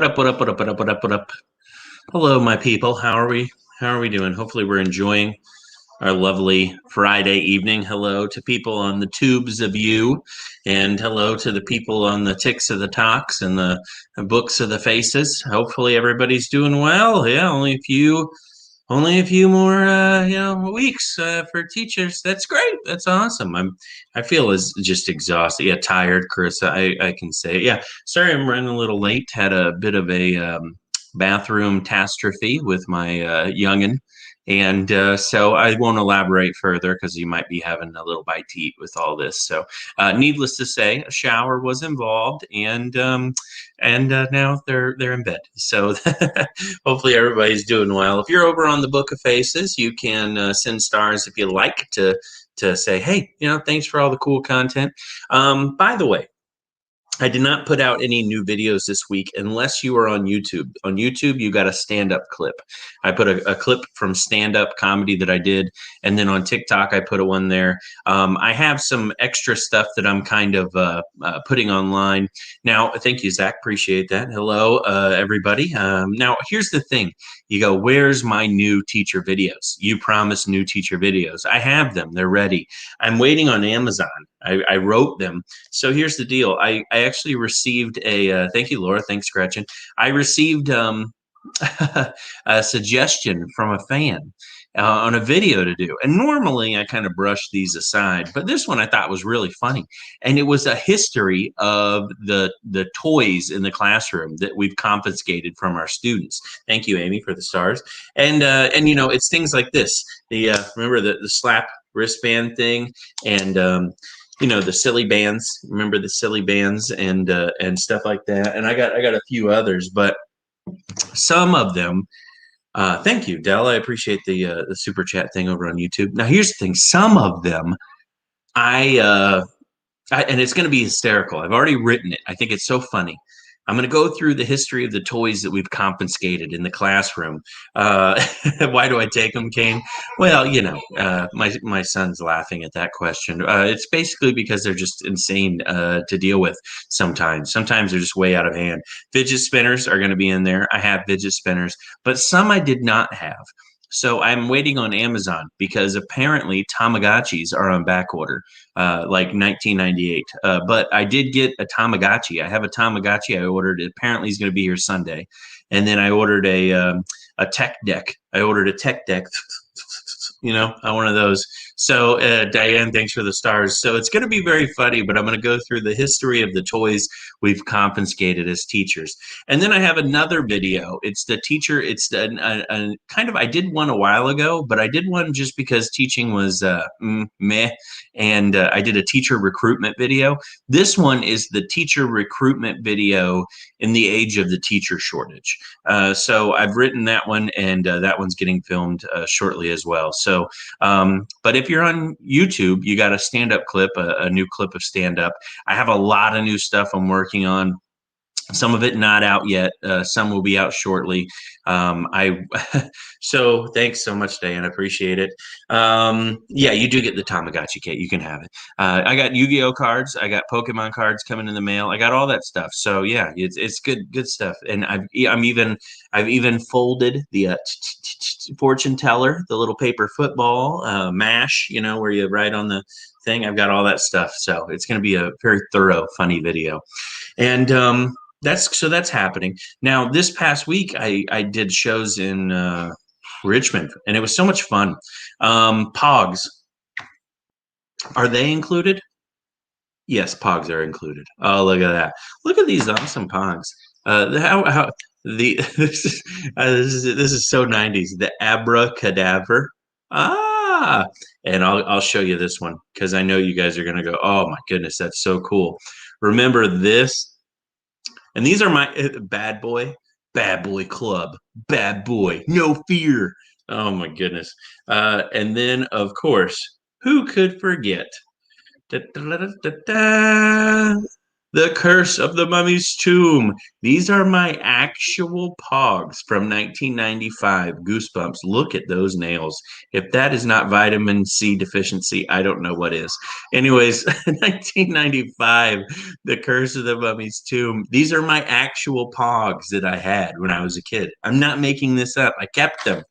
What up, what up, what up, what up, what up, what up? Hello, my people. How are we? How are we doing? Hopefully we're enjoying our lovely Friday evening. Hello to people on the tubes of you, and hello to the people on the ticks of the talks and the books of the faces. Hopefully everybody's doing well. Yeah, only a few more weeks for teachers. That's great. That's awesome. I feel as just exhausted. Yeah, tired, Chris. I can say it. Yeah, sorry I'm running a little late. Had a bit of a bathroom catastrophe with my youngin. And so I won't elaborate further because you might be having a little bite to eat with all this. So, needless to say, a shower was involved, and now they're in bed. So, hopefully everybody's doing well. If you're over on the Book of Faces, you can send stars if you like to say, hey, thanks for all the cool content. By the way, I did not put out any new videos this week unless you are on YouTube. On YouTube, you got a stand-up clip. I put a clip from stand-up comedy that I did, and then on TikTok, I put a one there. I have some extra stuff that I'm kind of putting online. Now, thank you, Zach. Appreciate that. Hello, everybody. Now, here's the thing. You go, where's my new teacher videos? You promised new teacher videos. I have them. They're ready. I'm waiting on Amazon. I wrote them. So here's the deal. I actually received a thank you, Laura. Thanks, Gretchen. I received a suggestion from a fan on a video to do. And normally I kind of brush these aside, but this one I thought was really funny. And it was a history of the toys in the classroom that we've confiscated from our students. Thank you, Amy, for the stars. And it's things like this. The remember the slap wristband thing, and the silly bands. Remember the silly bands and stuff like that. And I got a few others, but some of them. Thank you, Dell. I appreciate the super chat thing over on YouTube. Now, here's the thing: some of them, and it's going to be hysterical. I've already written it. I think it's so funny. I'm going to go through the history of the toys that we've confiscated in the classroom. Why do I take them, Kane? Well, my son's laughing at that question. It's basically because they're just insane to deal with sometimes. Sometimes they're just way out of hand. Fidget spinners are going to be in there. I have fidget spinners, but some I did not have. So I'm waiting on Amazon because apparently Tamagotchis are on back order, like 1998. But I did get a Tamagotchi. I have a Tamagotchi I ordered. Apparently he's going to be here Sunday. And then I ordered a tech deck. I ordered a tech deck, one of those. So Diane, thanks for the stars. So it's going to be very funny, but I'm going to go through the history of the toys we've confiscated as teachers. And then I have another video. It's the teacher. It's a kind of, I did one a while ago, but I did one just because teaching was meh. And I did a teacher recruitment video. This one is the teacher recruitment video in the age of the teacher shortage. So I've written that one, and that one's getting filmed shortly as well. So, but if you're on YouTube, you got a stand-up clip, a new clip of stand-up. I have a lot of new stuff I'm working on. Some of it not out yet. Some will be out shortly. So thanks so much, Diane. I appreciate it. Yeah, you do get the Tamagotchi, Kate. You can have it. I got Yu-Gi-Oh cards. I got Pokemon cards coming in the mail. I got all that stuff. So yeah, it's good stuff. And I've even folded the fortune teller, the little paper football mash. Where you write on the thing. I've got all that stuff. So it's going to be a very thorough, funny video. And that's happening. Now, this past week, I did shows in Richmond, and it was so much fun. Pogs, are they included? Yes, Pogs are included. Oh, look at that! Look at these awesome Pogs. This is so 90s. The abracadabra. And I'll show you this one because I know you guys are gonna go, oh my goodness, that's so cool. Remember this? And these are my bad boy club, bad boy, no fear. Oh my goodness. And then of course, who could forget? Da, da, da, da, da. The Curse of the Mummy's Tomb. These are my actual Pogs from 1995. Goosebumps. Look at those nails. If that is not vitamin C deficiency, I don't know what is. Anyways, 1995, The Curse of the Mummy's Tomb. These are my actual Pogs that I had when I was a kid. I'm not making this up. I kept them.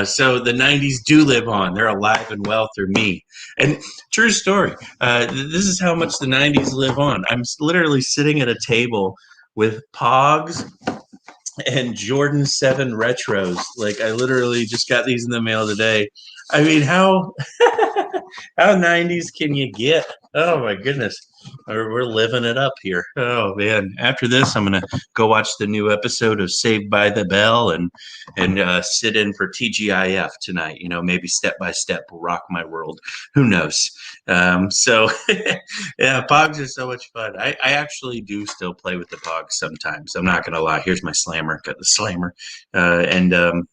So the 90s do live on. They're alive and well through me. And true story. This is how much the 90s live on. I'm literally sitting at a table with Pogs and Jordan 7 retros. Like, I literally just got these in the mail today. I mean, how how 90s can you get? Oh my goodness. We're living it up here. Oh man. After this, I'm gonna go watch the new episode of Saved by the Bell and sit in for TGIF tonight. You know, maybe Step by Step will rock my world. Who knows? So yeah, Pogs are so much fun. I actually do still play with the Pogs sometimes. I'm not gonna lie. Here's my slammer. Got the slammer.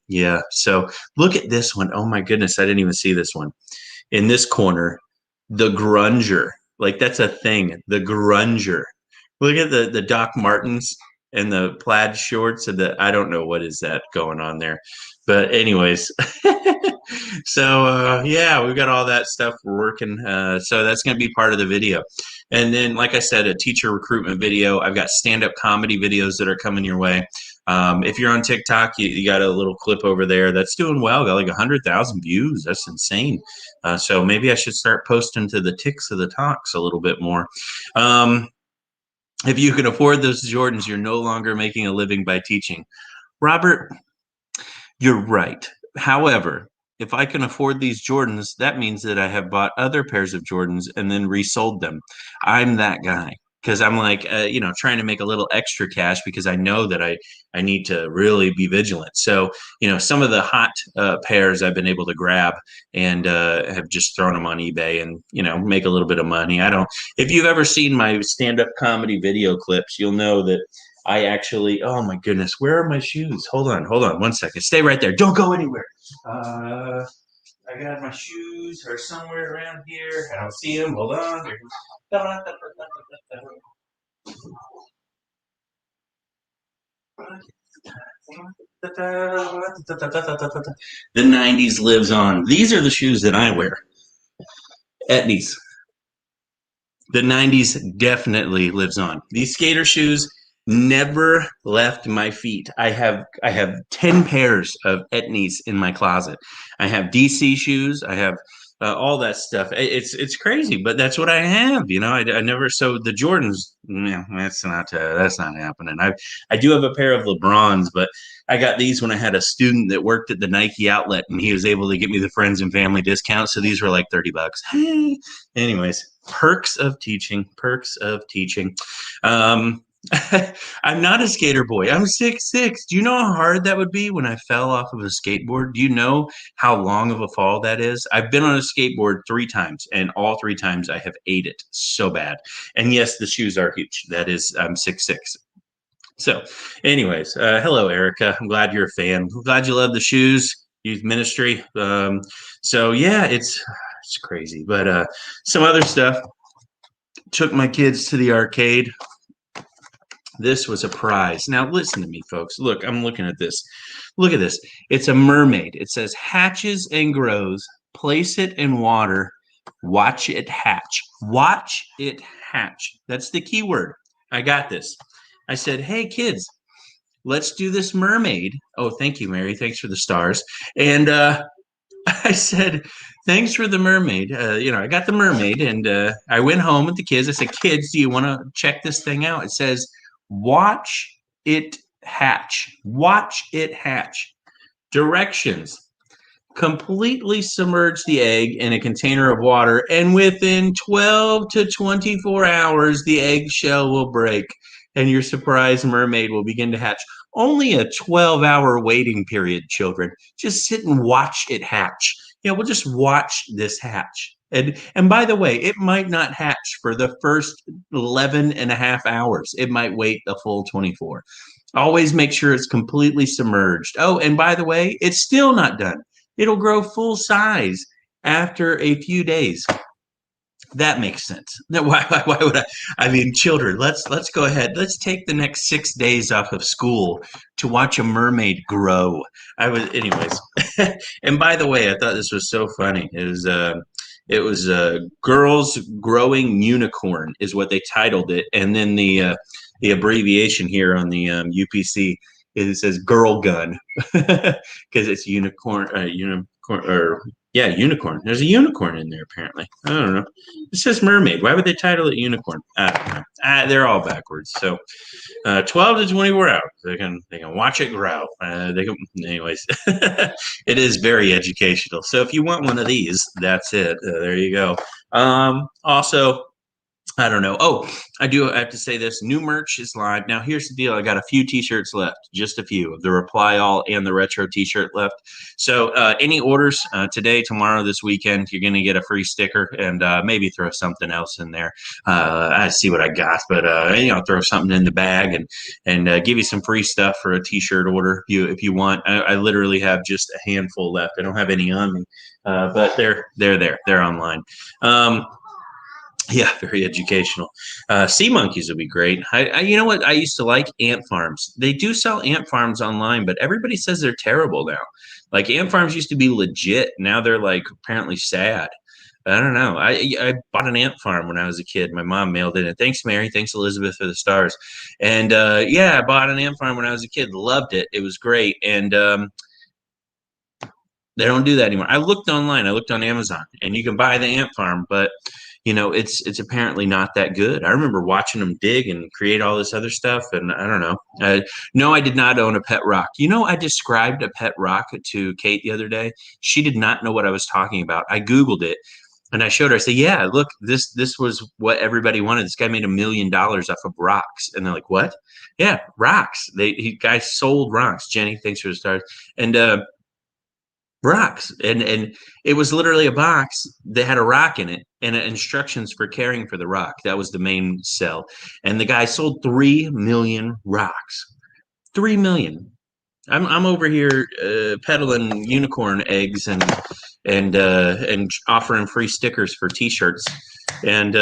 Yeah. So look at this one. Oh my goodness, I didn't even see this one. In this corner, the Grunger. Like, that's a thing. The Grunger. Look at the Doc Martens and the plaid shorts and the, I don't know what is that going on there. But anyways, so yeah, we've got all that stuff working. So that's going to be part of the video. And then, like I said, a teacher recruitment video. I've got stand-up comedy videos that are coming your way. If you're on TikTok, you got a little clip over there that's doing well. Got like 100,000 views. That's insane. So maybe I should start posting to the ticks of the talks a little bit more. If you can afford those Jordans, you're no longer making a living by teaching. Robert, you're right. However, if I can afford these Jordans, that means that I have bought other pairs of Jordans and then resold them. I'm that guy because I'm like, trying to make a little extra cash because I know that I need to really be vigilant. So, some of the hot pairs I've been able to grab and have just thrown them on eBay and, make a little bit of money. If you've ever seen my stand-up comedy video clips, you'll know that I actually, oh my goodness, where are my shoes? Hold on 1 second. Stay right there. Don't go anywhere. I got my shoes are somewhere around here. I don't see them. Hold on. The 90s lives on. These are the shoes that I wear. Etnies. The 90s definitely lives on. These skater shoes never left my feet. I have 10 pairs of Etnies in my closet. I have DC shoes. I have all that stuff. It's crazy, but that's what I have. I never. So the Jordans, that's not happening. I do have a pair of LeBrons, but I got these when I had a student that worked at the Nike outlet, and he was able to get me the friends and family discount. So these were like $30. Hey, anyways, perks of teaching. I'm not a skater boy. I'm 6'6". Do you know how hard that would be when I fell off of a skateboard? Do you know how long of a fall that is? I've been on a skateboard 3 times, and all 3 times I have ate it so bad. And yes, the shoes are huge. That is, I'm 6'6". So, anyways, hello, Erica. I'm glad you're a fan. I'm glad you love the shoes, youth ministry. So yeah, it's crazy. But some other stuff. Took my kids to the arcade. This was a prize. Now, listen to me, folks. Look, I'm looking at this. Look at this. It's a mermaid. It says hatches and grows. Place it in water. Watch it hatch. Watch it hatch. That's the key word. I got this. I said, hey, kids, let's do this mermaid. Oh, thank you, Mary. Thanks for the stars. And I said, thanks for the mermaid. I got the mermaid, and I went home with the kids. I said, kids, do you want to check this thing out? It says, watch it hatch. Watch it hatch. Directions. Completely submerge the egg in a container of water, and within 12 to 24 hours, the eggshell will break, and your surprise mermaid will begin to hatch. Only a 12-hour waiting period, children. Just sit and watch it hatch. We'll just watch this hatch. And by the way, it might not hatch for the first 11 and a half hours. It might wait a full 24. Always make sure it's completely submerged. Oh, and by the way, it's still not done. It'll grow full size after a few days. That makes sense. No, why would I? I mean, children, let's go ahead. Let's take the next 6 days off of school to watch a mermaid grow. I was, anyways. And by the way, I thought this was so funny. It was girls growing unicorn is what they titled it, and then the abbreviation here on the UPC it says girl gun because it's unicorn, unicorn, or yeah, unicorn. There's a unicorn in there apparently. I don't know. It says mermaid. Why would they title it unicorn? I don't know. They're all backwards. So 12 to 24 hours. They can watch it grow. They can, anyways. It is very educational. So if you want one of these, that's it. There you go. Also, I don't know. Oh, I have to say this. New merch is live. Now, here's the deal. I got a few t-shirts left, just a few of the Reply All and the Retro t-shirt left. So any orders today, tomorrow, this weekend, you're going to get a free sticker and maybe throw something else in there. I see what I got, but throw something in the bag and give you some free stuff for a t-shirt order if you want. I literally have just a handful left. I don't have any on me, but they're there. They're online. Yeah, very educational. Sea monkeys would be great. You know what? I used to like ant farms. They do sell ant farms online, but everybody says they're terrible now. Like ant farms used to be legit. Now they're like apparently sad. I don't know. I bought an ant farm when I was a kid. My mom mailed it. And thanks, Mary. Thanks, Elizabeth, for the stars. And yeah, I bought an ant farm when I was a kid. Loved it. It was great. And they don't do that anymore. I looked online. I looked on Amazon, and you can buy the ant farm, but it's apparently not that good. I remember watching them dig and create all this other stuff, and I don't know. No, I did not own a pet rock. I described a pet rock to Kate the other day. She did not know what I was talking about. I Googled it, and I showed her. I said, "Yeah, look, this was what everybody wanted. This guy made $1 million off of rocks." And they're like, "What?" Yeah, rocks. Guy sold rocks. Jenny, thanks for the stars. And rocks, and it was literally a box that had a rock in it and instructions for caring for the rock. That was the main sell, and the guy sold 3 million rocks. 3 million. I'm over here peddling unicorn eggs and offering free stickers for T-shirts, and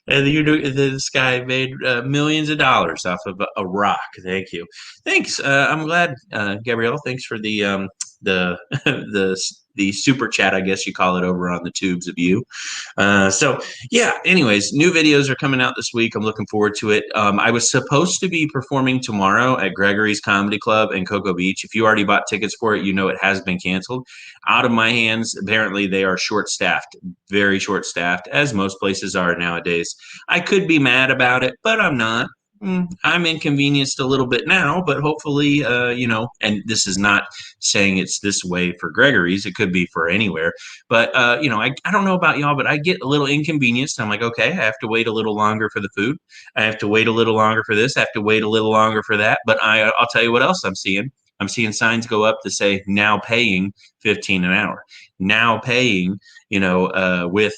this guy made millions of dollars off of a rock. Thank you, thanks. I'm glad, Gabrielle. Thanks for the the super chat, I guess you call it, over on the tubes of you. So yeah, anyways, new videos are coming out this week. I'm looking forward to it. I was supposed to be performing tomorrow at Gregory's Comedy Club in Cocoa Beach. If you already bought tickets for it, it has been canceled. Out of my hands. Apparently they are short-staffed, very short-staffed, as most places are nowadays. I could be mad about it, but I'm not. I'm inconvenienced a little bit now, but hopefully, and this is not saying it's this way for Gregory's. It could be for anywhere. But, I don't know about y'all, but I get a little inconvenienced. I'm like, okay, I have to wait a little longer for the food. I have to wait a little longer for this. I have to wait a little longer for that. But I'll tell you what else I'm seeing. I'm seeing signs go up to say now paying 15 an hour, now paying, with,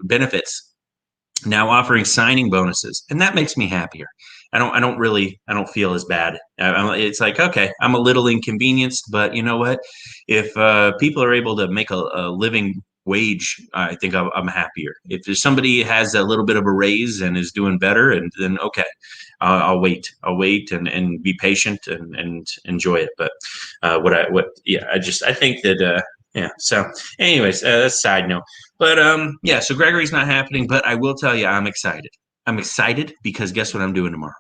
benefits, now offering signing bonuses, and that makes me happier. I don't feel as bad. It's like, okay, I'm a little inconvenienced, but you know what? If people are able to make a living wage, I think I'm happier. If there's somebody has a little bit of a raise and is doing better, and then okay, I'll wait. I'll wait and be patient and enjoy it. But I think that yeah. So, anyways, that's a side note. But yeah. So Gregory's not happening, but I will tell you, I'm excited. I'm excited because guess what I'm doing tomorrow?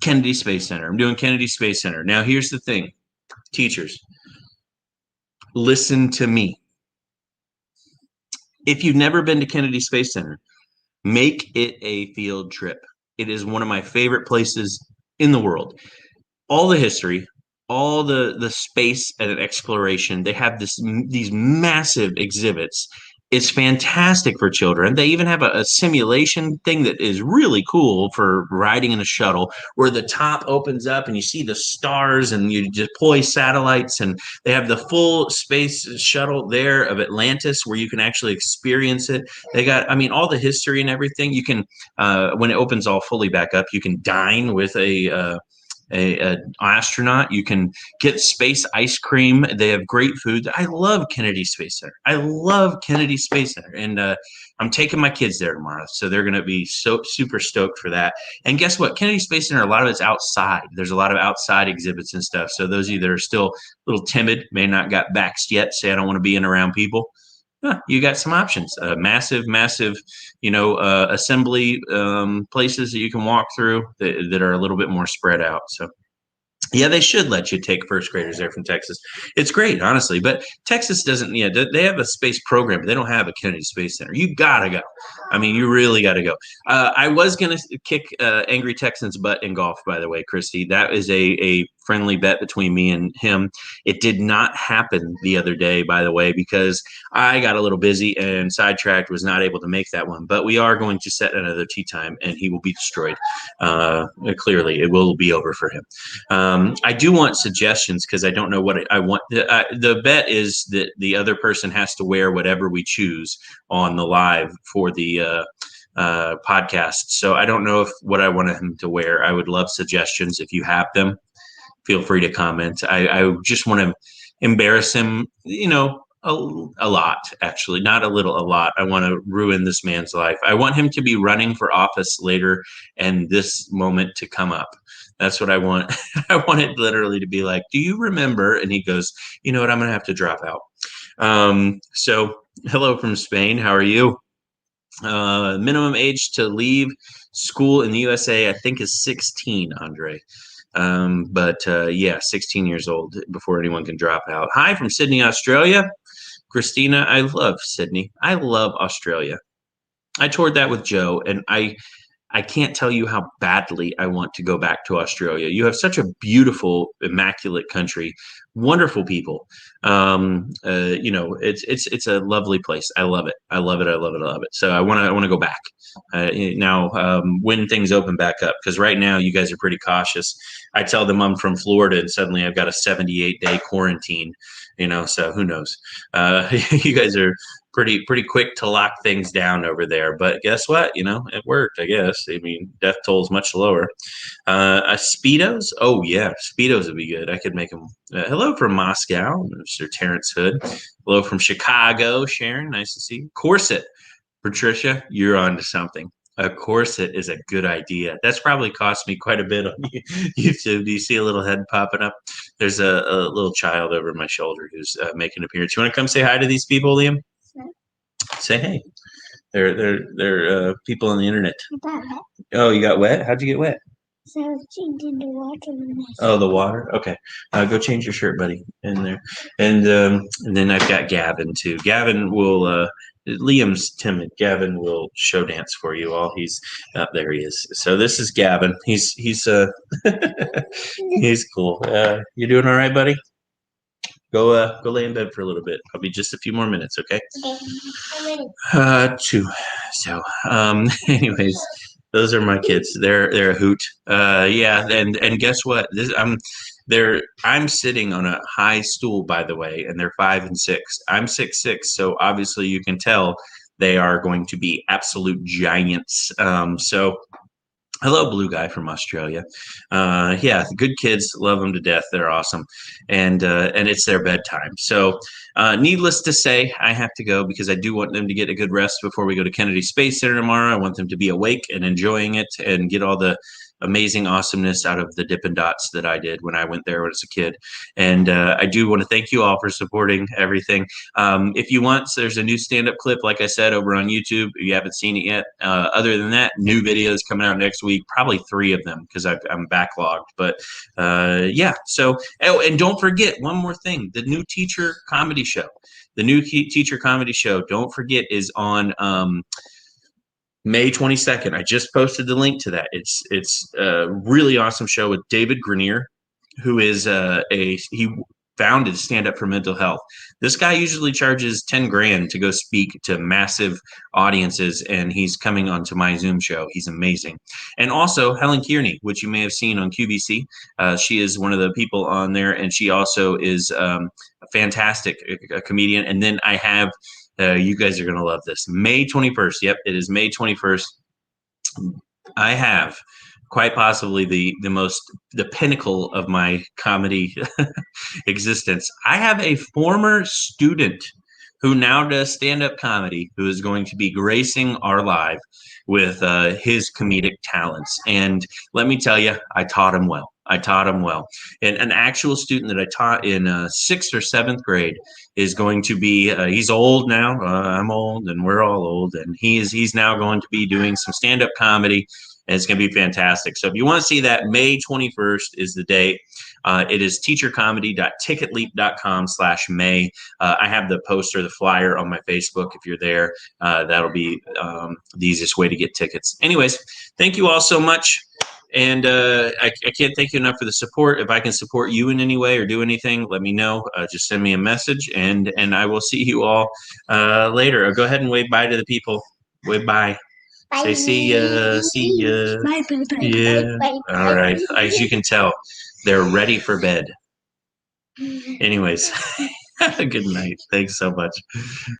Kennedy Space Center. I'm doing Kennedy Space Center. Now, here's the thing, teachers, listen to me. If you've never been to Kennedy Space Center, make it a field trip. It is one of my favorite places in the world. All the history, all the space and exploration. They have these massive exhibits. It's fantastic for children. They even have a simulation thing that is really cool for riding in a shuttle, where the top opens up and you see the stars and you deploy satellites. And they have the full space shuttle there of Atlantis, where you can actually experience it. They got, all the history and everything. You can, when it opens all fully back up, you can dine with an astronaut. You can get space ice cream. They have great food. I love Kennedy Space Center. I love Kennedy Space Center, and I'm taking my kids there tomorrow, so they're going to be so super stoked for that. And guess what? Kennedy Space Center, a lot of it's outside. There's a lot of outside exhibits and stuff. So those of you that are still a little timid, may not got vaxxed yet, say I don't want to be in around people. You got some options. Massive, assembly places that you can walk through that are a little bit more spread out. So yeah, they should let you take first graders there from Texas. It's great, honestly. But Texas doesn't, they have a space program, but they don't have a Kennedy Space Center. You got to go. I mean, you really got to go. I was going to kick Angry Texan's butt in golf, by the way, Christy. That is a friendly bet between me and him. It did not happen the other day, by the way, because I got a little busy and sidetracked, was not able to make that one. But we are going to set another tee time, and he will be destroyed. Clearly, it will be over for him. I do want suggestions because I don't know what I want. The bet is that the other person has to wear whatever we choose on the live for the podcast. So I don't know what I want him to wear. I would love suggestions. If you have them, feel free to comment. I just want to embarrass him, a lot, actually, not a little, a lot. I want to ruin this man's life. I want him to be running for office later and this moment to come up. That's what I want. I want it literally to be like, do you remember? And he goes, you know what? I'm going to have to drop out. So hello from Spain. How are you? Minimum age to leave school in the USA, I think, is 16, Andre. But 16 years old before anyone can drop out. Hi from Sydney, Australia. Christina, I love Sydney. I love Australia. I toured that with Joe, and I can't tell you how badly I want to go back to Australia. You have such a beautiful, immaculate country, wonderful people. It's a lovely place. I love it. I love it. I love it. I love it. So I want to go back now when things open back up, because right now you guys are pretty cautious. I tell them I'm from Florida, and suddenly I've got a 78-day quarantine. So who knows? You guys are pretty quick to lock things down over there. But guess what? It worked, I guess. I mean, death toll is much lower. Speedos? Oh, yeah. Speedos would be good. I could make them. Hello from Moscow, Mr. Terrence Hood. Hello from Chicago, Sharon. Nice to see you. Corset. Patricia, you're on to something. A corset is a good idea. That's probably cost me quite a bit on YouTube. Do you see a little head popping up? There's a little child over my shoulder who's making an appearance. You want to come say hi to these people, Liam? Say hey. They're people on the internet. Oh, you got wet? How'd you get wet? So I was changing the water. Oh, the water? Okay. Go change your shirt, buddy, in there. And then I've got Gavin, too. Gavin will... Liam's timid. Gavin will show dance for you all. He's there. He is. So this is Gavin. He's he's cool. You doing all right, buddy? Go lay in bed for a little bit. I'll be just a few more minutes, okay? Okay. I'm ready. 2. So, anyways, those are my kids. They're a hoot. And guess what? I'm sitting on a high stool, by the way, and they're 5 and 6. I'm 6'6", so obviously you can tell they are going to be absolute giants. So hello, blue guy from Australia. Good kids, love them to death. They're awesome, and it's their bedtime. So, needless to say, I have to go because I do want them to get a good rest before we go to Kennedy Space Center tomorrow. I want them to be awake and enjoying it and get all the amazing awesomeness out of the Dippin' Dots that I did when I went there as a kid. And I do want to thank you all for supporting everything. If you want, so there's a new stand-up clip, like I said, over on YouTube. If you haven't seen it yet. Other than that, new videos coming out next week, probably 3 of them because I'm backlogged. But so, and don't forget one more thing, the new teacher comedy show. The new teacher comedy show, don't forget, is on May 22nd. I just posted the link to that. It's a really awesome show with David Grenier, who is he founded Stand Up for Mental Health. This guy usually charges 10 grand to go speak to massive audiences, and he's coming onto my Zoom show. He's amazing. And also Helen Kearney, which you may have seen on QVC. She is one of the people on there, and she also is a fantastic comedian. And then I have you guys are going to love this. May 21st. Yep, it is May 21st. I have quite possibly the pinnacle of my comedy existence. I have a former student who now does stand-up comedy who is going to be gracing our live with his comedic talents. And let me tell you, I taught him well. I taught him well. And an actual student that I taught in sixth or seventh grade is going to be. He's old now. I'm old, and we're all old. And he's now going to be doing some stand-up comedy, and it's going to be fantastic. So if you want to see that, May 21st is the date. It is teachercomedy.ticketleap.com/May. I have the poster, the flyer on my Facebook. If you're there, that'll be the easiest way to get tickets. Anyways, thank you all so much. And I can't thank you enough for the support. If I can support you in any way or do anything, let me know. Just send me a message, and I will see you all later. Go ahead and wave bye to the people. Wave bye. Bye. Say see ya. See ya. Bye, bye, bye, Yeah. bye, bye, All right. bye. As you can tell, they're ready for bed. Anyways, good night. Thanks so much.